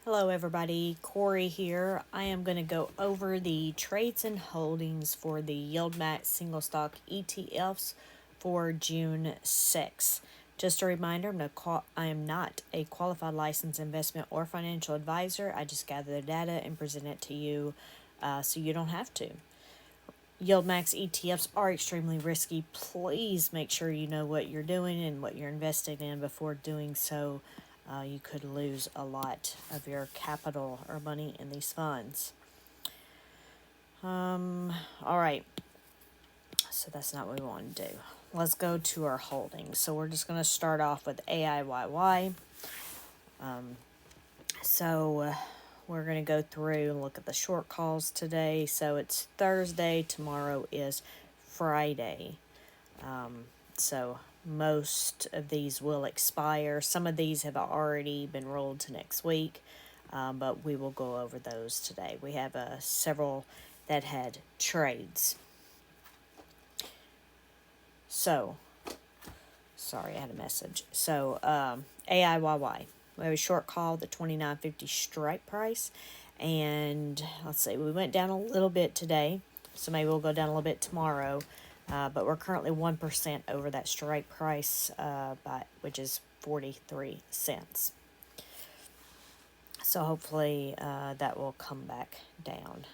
Hello everybody, Corey here. I am going to go over the trades and holdings for the YieldMax single stock ETFs for June 6th. Just a reminder, I am not a qualified licensed investment or financial advisor. I just gather the data and present it to you so you don't have to. YieldMax ETFs are extremely risky. Please make sure you know what you're doing and what you're investing in before doing so. You could lose a lot of your capital or money in these funds. All right, so that's not what we want to do. Let's go to our holdings. So we're just going to start off with AIYY. We're going to go through and look at the short calls today. So it's Thursday. Tomorrow is Friday. So most of these will expire. Some of these have already been rolled to next week, but we will go over those today. We have several that had trades. So, sorry, I had a message. So, AIYY. We have a short call, the 29.50 strike price. And let's see, we went down a little bit today. So maybe we'll go down a little bit tomorrow. But we're currently 1% over that strike price, which is 43 cents. So hopefully that will come back down.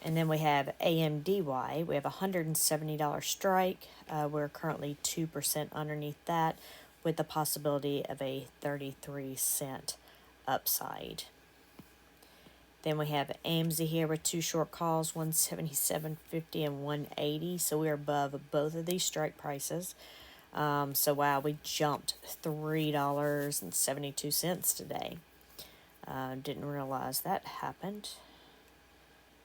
And then we have AMDY. We have a $170 strike. We're currently 2% underneath that, with the possibility of a 33-cent upside. Then we have AMZ here with two short calls, 177.50 and 180. So we're above both of these strike prices. So wow, we jumped $3.72 today. Didn't realize that happened.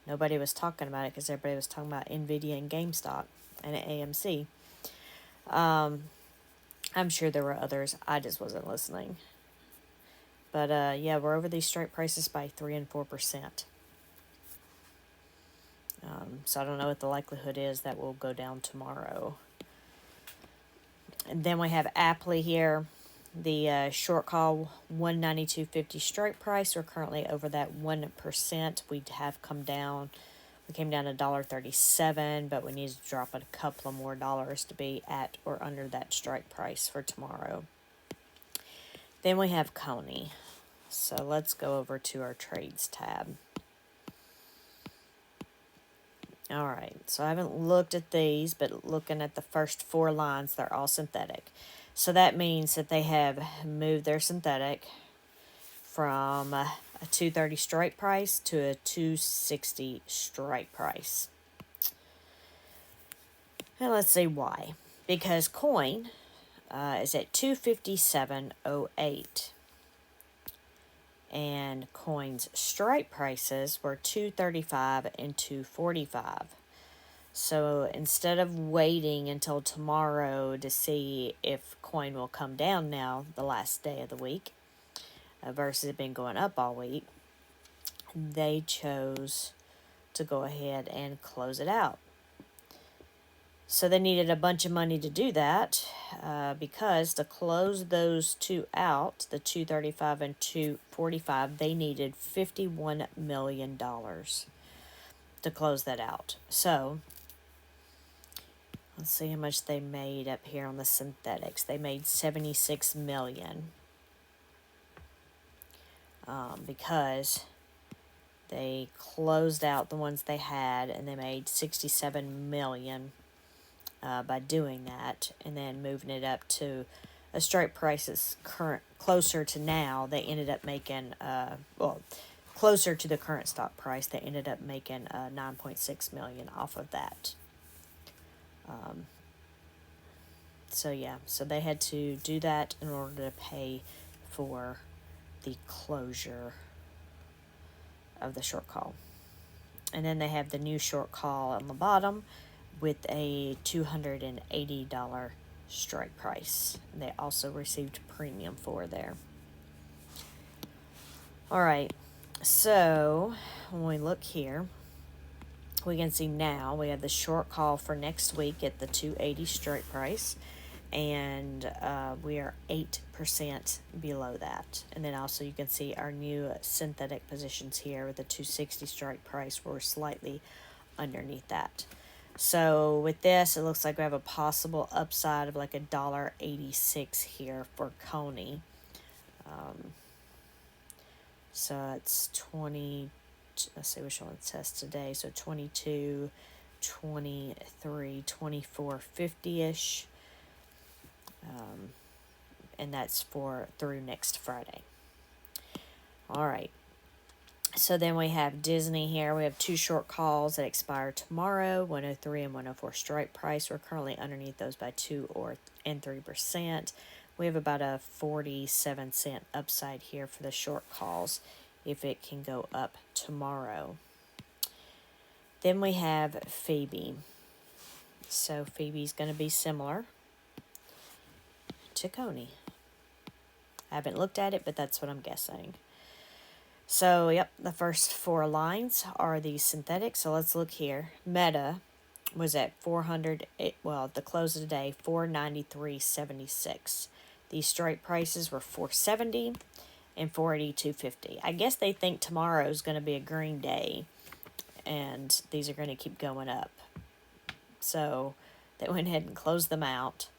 Nobody was talking about it because everybody was talking about NVIDIA and GameStop and AMC. I'm sure there were others. I just wasn't listening. But yeah, we're over these strike prices by 3 and 4%. So I don't know what the likelihood is that will go down tomorrow. And then we have Apple here. The short call 192.50 strike price. We're currently over that 1%. We have come down. We came down to $1.37, but we need to drop a couple of more dollars to be at or under that strike price for tomorrow. Then we have Coney. So let's go over to our trades tab. All right, so I haven't looked at these, but looking at the first four lines, they're all synthetic. So that means that they have moved their synthetic from a 230 strike price to a 260 strike price. And let's see why. Because coin is at 257.08. And coin's strike prices were 235 and 245. So instead of waiting until tomorrow to see if coin will come down now, the last day of the week, versus it been going up all week, they chose to go ahead and close it out. So they needed a bunch of money to do that because to close those two out, the 235 and 245, they needed $51 million to close that out. So let's see how much they made up here on the synthetics. They made $76 million because they closed out the ones they had, and they made $67 million by doing that, and then moving it up to a strike price that's closer to now. They ended up making closer to the current stock price. They ended up making $9.6 million off of that. So yeah, so they had to do that in order to pay for the closure of the short call. And then they have the new short call on the bottom with a $280 strike price. They also received premium for there. All right, so when we look here, we can see now we have the short call for next week at the 280 strike price. and we are 8% below that. And then also you can see our new synthetic positions here with the 260 strike price. We're slightly underneath that. So with this, it looks like we have a possible upside of like $1.86 here for Coney. So it's 20, let's see which one it says today. So 22, 23, 24, 50-ish. And that's for through next Friday. All right. So then we have Disney here. We have 2 short calls that expire tomorrow, 103 and 104 strike price. We're currently underneath those by 3%. We have about a 47-cent upside here for the short calls if it can go up tomorrow. Then we have Phoebe. So Phoebe's going to be similar to Coney. I haven't looked at it, but that's what I'm guessing. So, yep, the first 4 lines are the synthetics. So let's look here. Meta was at 400, well, at the close of the day, 493.76. These strike prices were 470 and 482.50. I guess they think tomorrow's going to be a green day, and these are going to keep going up. So they went ahead and closed them out.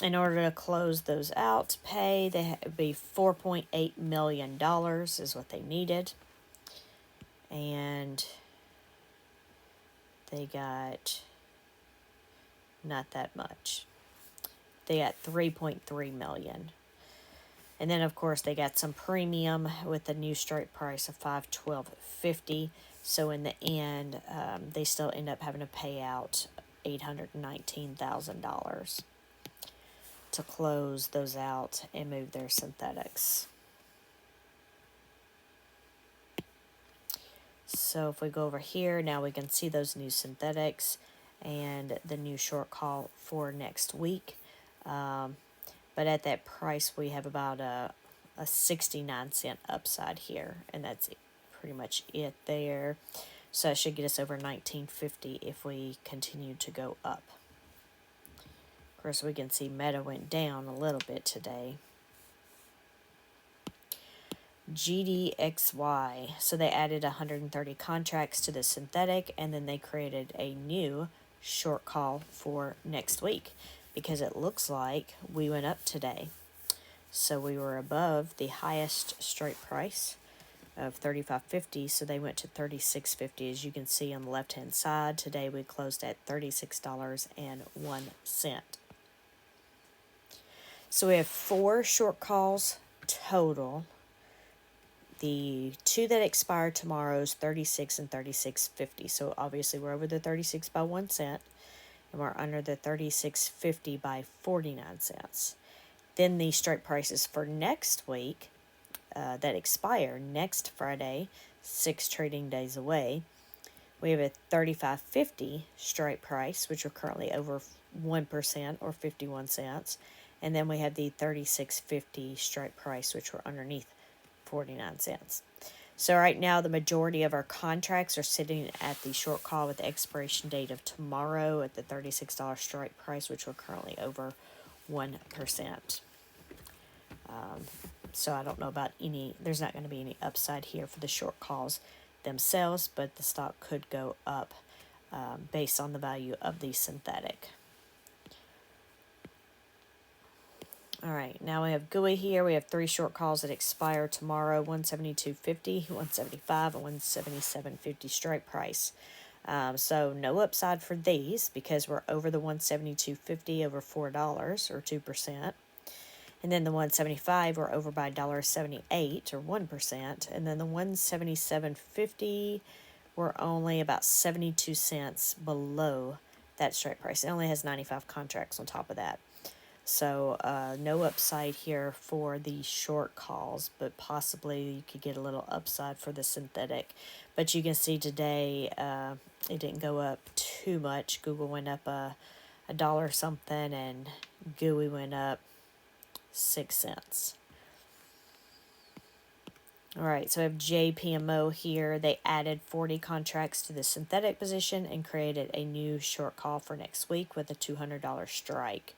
In order to close those out to pay, they would be $4.8 million is what they needed. And they got not that much. They got 3.3 million. And then of course they got some premium with the new strike price of $512.50. So in the end, they still end up having to pay out $819,000 to close those out and move their synthetics. So if we go over here, now we can see those new synthetics and the new short call for next week. But at that price, we have about a 69-cent upside here, and that's pretty much it there. So it should get us over $19.50 if we continue to go up. Of course, we can see Meta went down a little bit today. GDXY. So they added 130 contracts to the synthetic, and then they created a new short call for next week because it looks like we went up today. So we were above the highest strike price of $35.50, so they went to $36.50. As you can see on the left-hand side, today we closed at $36.01. So we have 4 short calls total. The 2 that expire tomorrow is 36 and 36.50. So obviously we're over the 36 by 1 cent, and we're under the 36.50 by 49 cents. Then the strike prices for next week that expire next Friday, 6 trading days away. We have a 35.50 strike price, which are currently over 1% or 51 cents. And then we have the 36.50 strike price, which were underneath 49 cents. So right now the majority of our contracts are sitting at the short call with the expiration date of tomorrow at the $36 strike price, which we're currently over 1%. So I don't know about there's not going to be any upside here for the short calls themselves, but the stock could go up based on the value of the synthetic. All right, now we have GUI here. We have 3 short calls that expire tomorrow, 172.50, 175, and 177.50 strike price. So no upside for these because we're over the 172.50 over $4 or 2%. And then the 175 we're over by $1.78 or 1%. And then the 177.50 we're only about 72 cents below that strike price. It only has 95 contracts on top of that. So no upside here for the short calls, but possibly you could get a little upside for the synthetic. But you can see today it didn't go up too much. Google went up a dollar something, and GUI went up 6 cents. All right, so we have JPMO here. They added 40 contracts to the synthetic position and created a new short call for next week with a $200 strike,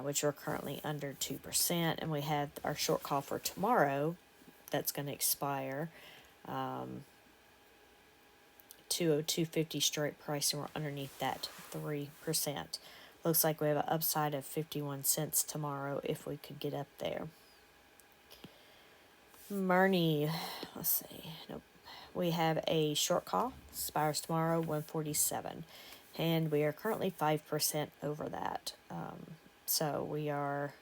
which we're currently under 2%. And we have our short call for tomorrow that's going to expire. 202.50 strike price, and we're underneath that 3%. Looks like we have an upside of 51 cents tomorrow if we could get up there. Murney, let's see. Nope. We have a short call, expires tomorrow, 147. And we are currently 5% over that. So we are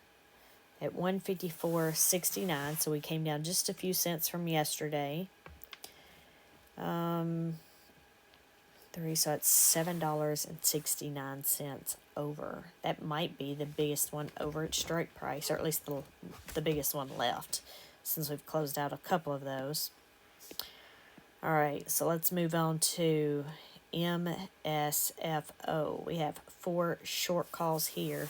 at 154.69. So we came down just a few cents from yesterday. So it's $7.69 over. That might be the biggest one over its strike price, or at least the biggest one left, since we've closed out a couple of those. All right, so let's move on to MSFO. We have 4 short calls here.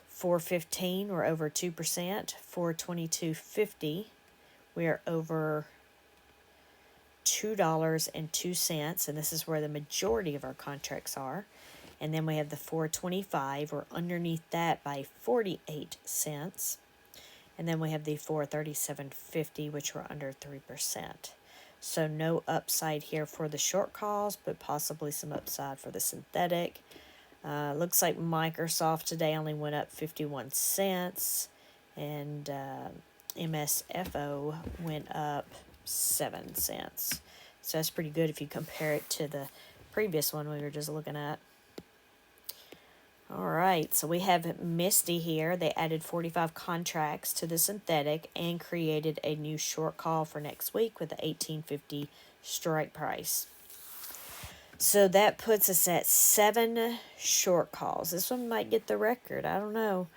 415, we're over 2%. 422.50, we are over $2.02, and this is where the majority of our contracts are. And then we have the 425, we're underneath that by 48 cents. And then we have the 437.50, which we're under 3%. So no upside here for the short calls, but possibly some upside for the synthetic. Looks like Microsoft today only went up 51 cents, and MSFO went up 7 cents. So that's pretty good if you compare it to the previous one we were just looking at. All right, so we have Misty here. They added 45 contracts to the synthetic and created a new short call for next week with the 18.50 strike price. So that puts us at 7 short calls. This one might get the record. I don't know.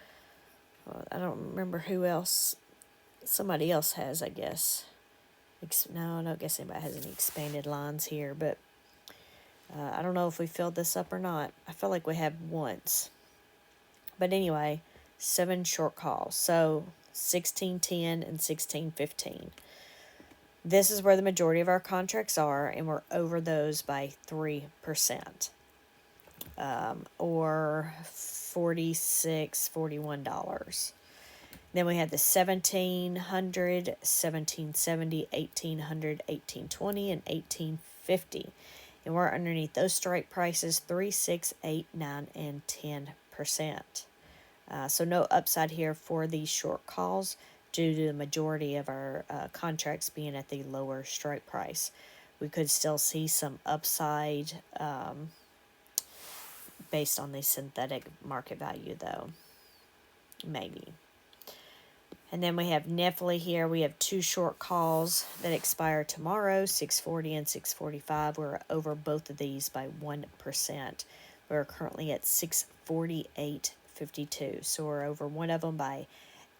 I don't remember who else. Somebody else has, I guess. No, I don't guess anybody has any expanded lines here, but I don't know if we filled this up or not. I feel like we have once. But anyway, 7 short calls. So 16.10 and 16.15. This is where the majority of our contracts are, and we're over those by 3%. Or $41. Then we have the 1700, 1770, 1800, 1820, and 1850. And we're underneath those strike prices 3, 6, 8, 9, and 10%. So no upside here for these short calls due to the majority of our contracts being at the lower strike price. We could still see some upside based on the synthetic market value, though. Maybe. And then we have Nefli here. We have 2 short calls that expire tomorrow, 640 and 645. We're over both of these by 1%. We're currently at 648.52. So we're over one of them by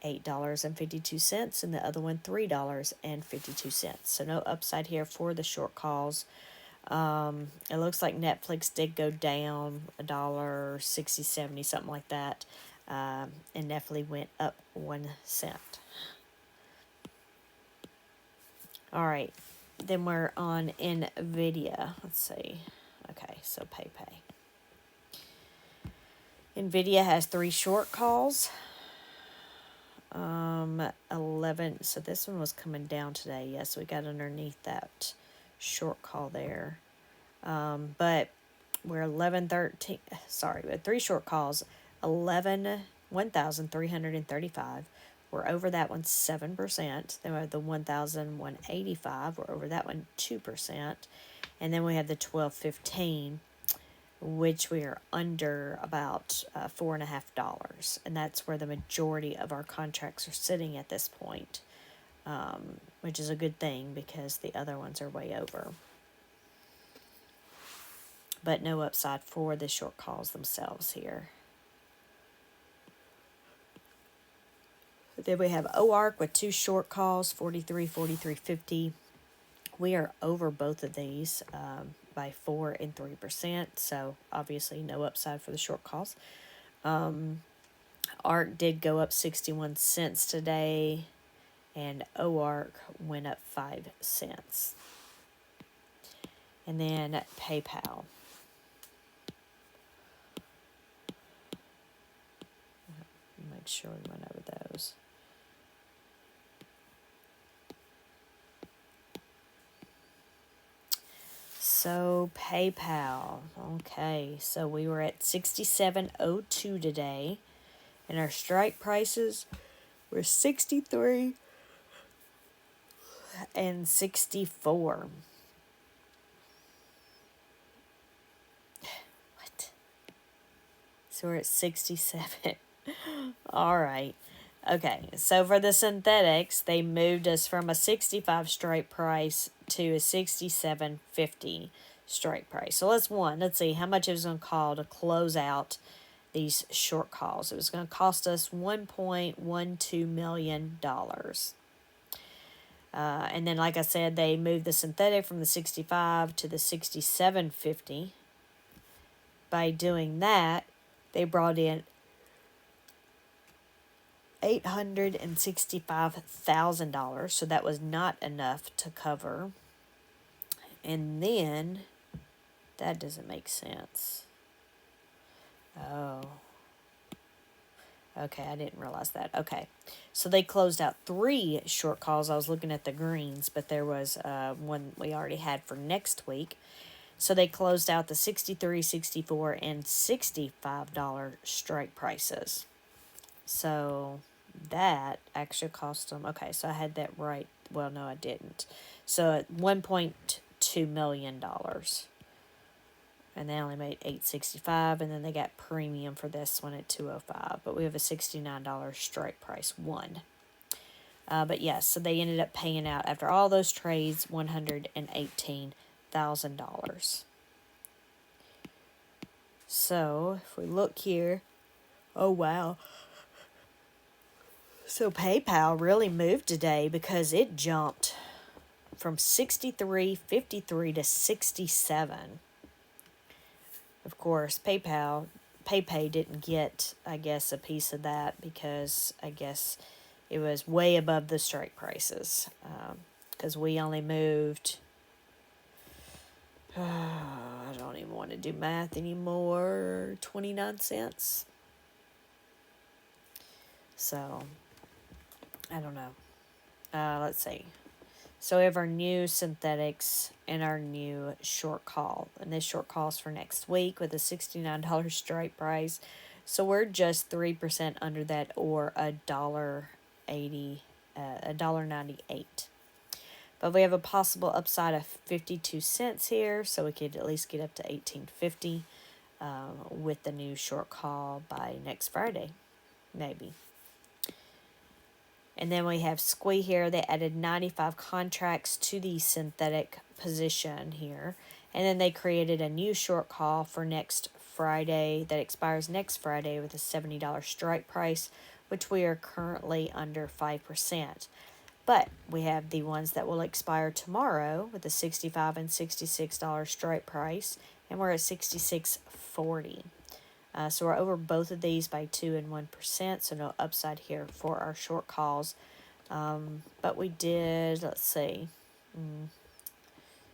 $8.52 and the other one $3.52. So no upside here for the short calls. It looks like Netflix did go down $1.60, 70, something like that. And Nefli went up 1 cent. All right, then we're on NVIDIA. Let's see. Okay, so PayPay. NVIDIA has 3 short calls. 11. So this one was coming down today. Yes, we got underneath that short call there. But we're 11.13. Sorry, we had 3 short calls. 1,335. We're over that one 7%. Then we have the 1,185. We're over that one 2%. And then we have the 12.15, which we are under about $4.50. And that's where the majority of our contracts are sitting at this point, which is a good thing because the other ones are way over. But no upside for the short calls themselves here. Then we have OARC with 2 short calls, 43, 43.50. We are over both of these by 4 and 3%. So obviously no upside for the short calls. ARC did go up 61 cents today. and OARC went up 5 cents. And then PayPal. Make sure we went over those. So PayPal, okay, so we were at 67.02 today, and our strike prices were 63 and 64. What? So we're at 67. All right. Okay, so for the synthetics, they moved us from a 65 strike price to a 67.50 strike price. So let's see how much it was going to cost to close out these short calls. It was going to cost us $1.12 million. And then, like I said, they moved the synthetic from the 65 to the 67.50. By doing that, they brought in $865,000, so that was not enough to cover. And then, that doesn't make sense. Oh. Okay, I didn't realize that. Okay, so they closed out 3 short calls. I was looking at the greens, but there was one we already had for next week. So they closed out the $63, $64, and $65 strike prices. So that actually cost them, okay, so I had that right. Well, no, I didn't. So $1.2 million. And they only made $865, and then they got premium for this one at $205. But we have a $69 strike price one. But yes, so they ended up paying out after all those trades $118,000. So if we look here, oh wow. So PayPal really moved today because it jumped from 63.53 to 67. Of course, PayPay didn't get, I guess, a piece of that because I guess it was way above the strike prices. Because we only moved, I don't even want to do math anymore, 29 cents. So, I don't know. Let's see. So we have our new synthetics and our new short call. And this short call is for next week with a $69 strike price. So we're just 3% under that, or $1.98. But we have a possible upside of 52 cents here, so we could at least get up to $18.50 with the new short call by next Friday, maybe. And then we have SQUE here. They added 95 contracts to the synthetic position here. And then they created a new short call for next Friday that expires next Friday with a $70 strike price, which we are currently under 5%. But we have the ones that will expire tomorrow with a $65 and $66 strike price, and we're at 66.40. So we're over both of these by 2 and 1%, so no upside here for our short calls. But we did, let's see.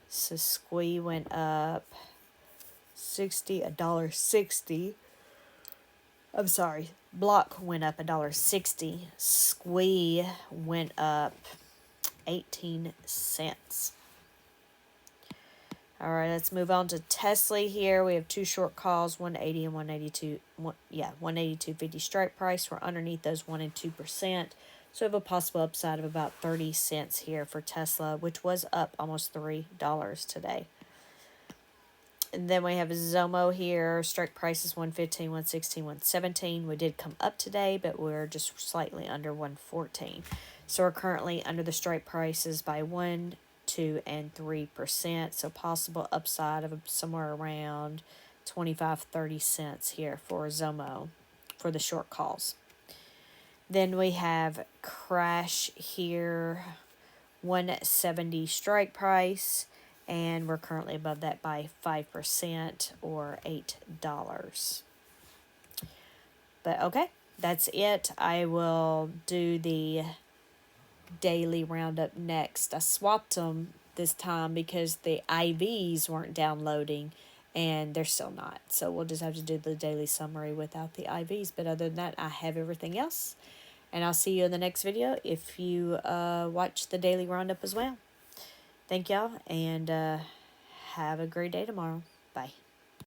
So SQUE went up $1.60. I'm sorry, Block went up $1.60. SQUE went up 18 cents. All right, let's move on to Tesla here. We have 2 short calls, 180 and 182. 182.50 strike price. We're underneath those 1 and 2%. So we have a possible upside of about 30 cents here for Tesla, which was up almost $3 today. And then we have Zomo here. Strike price is 115, 116, 117. We did come up today, but we're just slightly under 114. So we're currently under the strike prices by 1, 2, and 3%. So possible upside of somewhere around 25-30 cents here for Zomo for the short calls. Then we have Crash here, 170 strike price, and we're currently above that by 5% or $8. But okay, that's it. I will do the daily roundup next. I swapped them this time because the IVs weren't downloading, and they're still not. So we'll just have to do the daily summary without the IVs. But other than that, I have everything else. And I'll see you in the next video if you watch the daily roundup as well. Thank y'all, and have a great day tomorrow. Bye.